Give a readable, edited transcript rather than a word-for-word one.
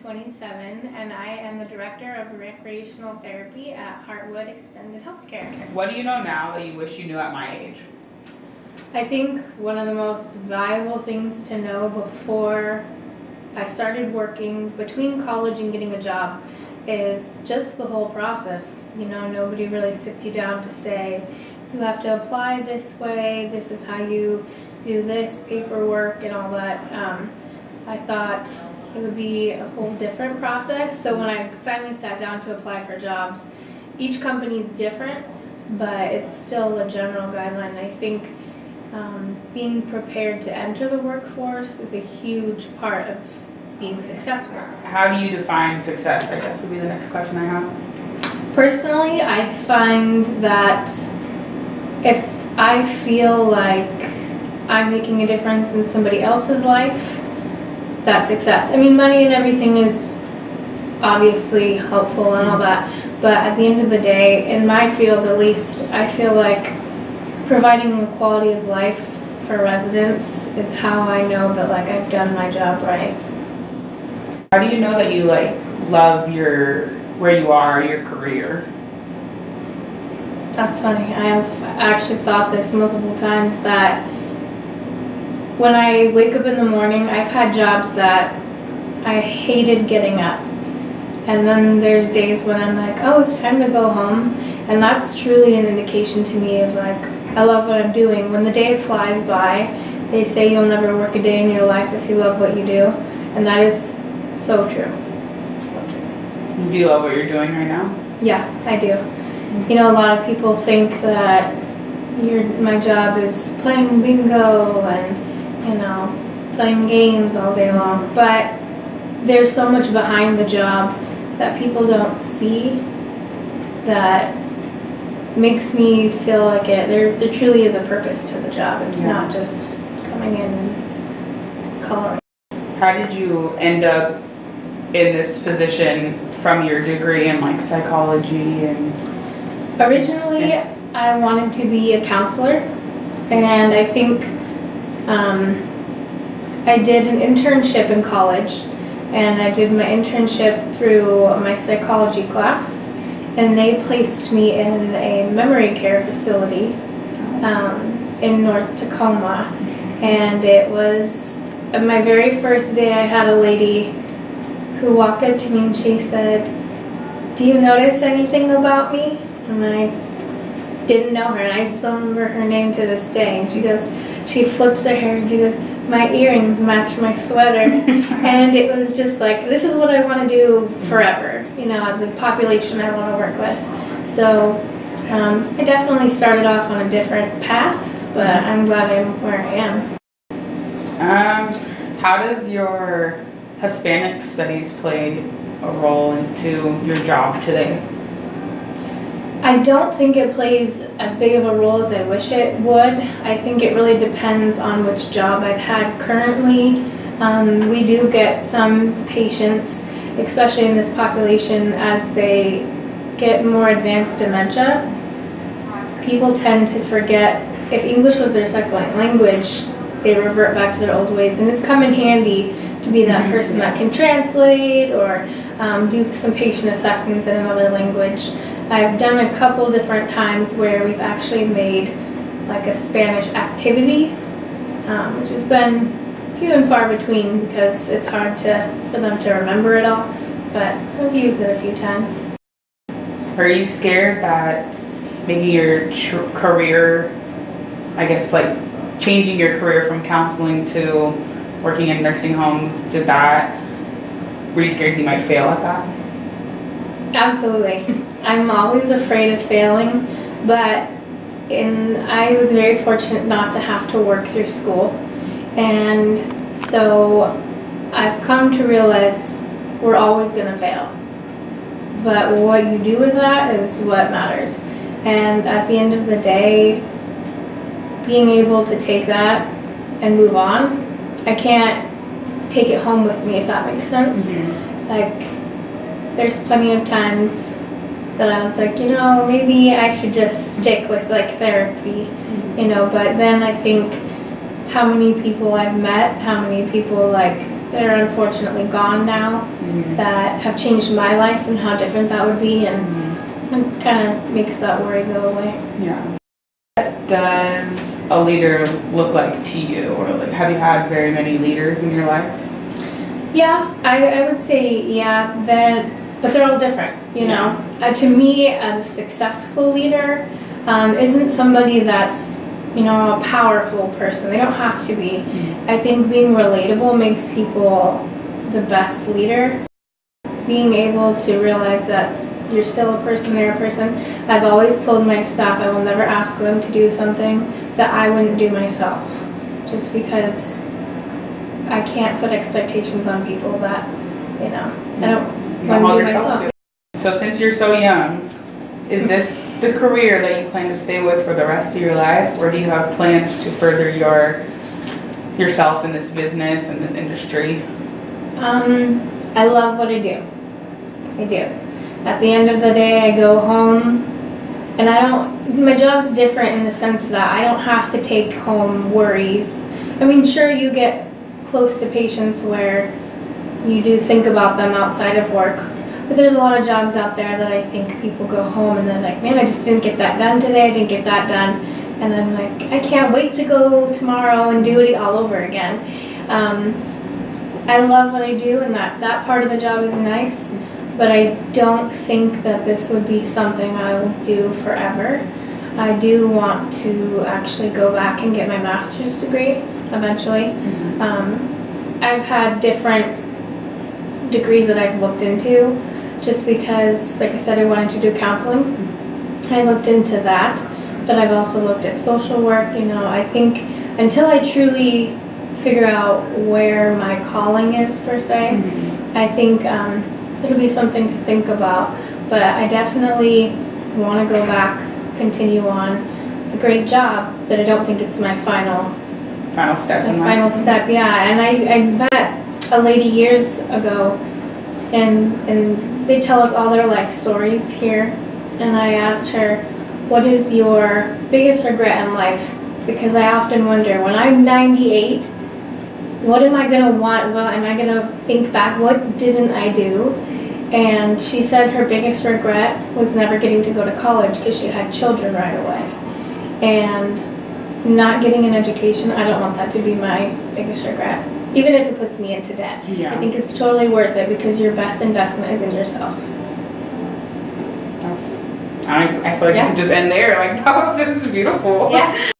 27, and I am the Director of Recreational Therapy at Heartwood Extended Healthcare. What do you know now that you wish you knew at my age? I think one of the most valuable things to know before I started working, between college and getting a job, is just the whole process. You know, nobody really sits you down to say, you have to apply this way, this is how you do this paperwork and all that. I thought it would be a whole different process. So when I finally sat down to apply for jobs, each company is different, but it's still a general guideline. I think being prepared to enter the workforce is a huge part of being successful. How do you define success, I guess would be the next question I have. Personally, I find that if I feel like I'm making a difference in somebody else's life, that's success. I mean, money and everything is obviously helpful and all that, but at the end of the day, in my field at least, I feel like providing a quality of life for residents is how I know that like I've done my job right. How do you know that you love where you are, your career? That's funny. I have actually thought this multiple times that when I wake up in the morning, I've had jobs that I hated getting up. And then there's days when I'm like, oh, it's time to go home. And that's truly an indication to me of like, I love what I'm doing. When the day flies by, they say you'll never work a day in your life if you love what you do. And that is so true. So true. Do you love what you're doing right now? Yeah, I do. You know, a lot of people think that my job is playing bingo and, you know, playing games all day long. But there's so much behind the job that people don't see that makes me feel like there truly is a purpose to the job. It's not just coming in and coloring. How did you end up in this position from your degree in psychology and... Originally, I wanted to be a counselor, and I think I did an internship in college, and I did my internship through my psychology class, and they placed me in a memory care facility in North Tacoma, and it was my very first day. I had a lady who walked up to me and she said, "Do you notice anything about me?" And I didn't know her, and I still remember her name to this day. And she flips her hair and she goes, "My earrings match my sweater." And it was just like, this is what I want to do forever, you know, the population I want to work with. So I definitely started off on a different path, but I'm glad I'm where I am. How does your Hispanic studies play a role into your job today? I don't think it plays as big of a role as I wish it would. I think it really depends on which job I've had currently. We do get some patients, especially in this population, as they get more advanced dementia. People tend to forget, if English was their second language, they revert back to their old ways, and it's come in handy to be that person that can translate or do some patient assessments in another language. I've done a couple different times where we've actually made like a Spanish activity, which has been few and far between because it's hard for them to remember it all, but I've used it a few times. Are you scared that making your career, I guess changing your career from counseling to working in nursing homes, were you scared you might fail at that? Absolutely. I'm always afraid of failing, but I was very fortunate not to have to work through school. And so I've come to realize we're always going to fail. But what you do with that is what matters. And at the end of the day, being able to take that and move on, I can't take it home with me, if that makes sense. There's plenty of times that I was like, maybe I should just stick with therapy, but then I think how many people I've met, how many people that are unfortunately gone now Mhm. that have changed my life and how different that would be, and Mhm. it kind of makes that worry go away. Yeah. What does a leader look like to you? Or like, have you had very many leaders in your life? Yeah, I would say, yeah, but they're all different, you know. To me, a successful leader isn't somebody that's, you know, a powerful person. They don't have to be. I think being relatable makes people the best leader. Being able to realize that you're still a person, they're a person. I've always told my staff I will never ask them to do something that I wouldn't do myself, just because I can't put expectations on people that, you know, I don't want to do myself. So since you're so young, is this the career that you plan to stay with for the rest of your life, or do you have plans to further yourself in this business and this industry? I love what I do. I do. At the end of the day, I go home, and my job's different in the sense that I don't have to take home worries. I mean, sure, you get close to patients where you do think about them outside of work, but there's a lot of jobs out there that I think people go home and they're like, man, I just didn't get that done today, I didn't get that done, and then like, I can't wait to go tomorrow and do it all over again. I love what I do, and that part of the job is nice, but I don't think that this would be something I will do forever. I do want to actually go back and get my master's degree eventually. I've had different degrees that I've looked into, just because, like I said, I wanted to do counseling. I looked into that, but I've also looked at social work. You know, I think until I truly figure out where my calling is per se, I think it'll be something to think about. But I definitely want to go back, continue on. It's a great job, but I don't think it's my final step. Final step, yeah. And I met a lady years ago, and they tell us all their life stories here. And I asked her, what is your biggest regret in life? Because I often wonder, when I'm 98, what am I going to want? Well, am I going to think back, what didn't I do? And she said her biggest regret was never getting to go to college because she had children right away. And not getting an education, I don't want that to be my biggest regret, even if it puts me into debt. I think it's totally worth it because your best investment is in yourself. I feel like you could just end there. Like, that was just beautiful. Yeah.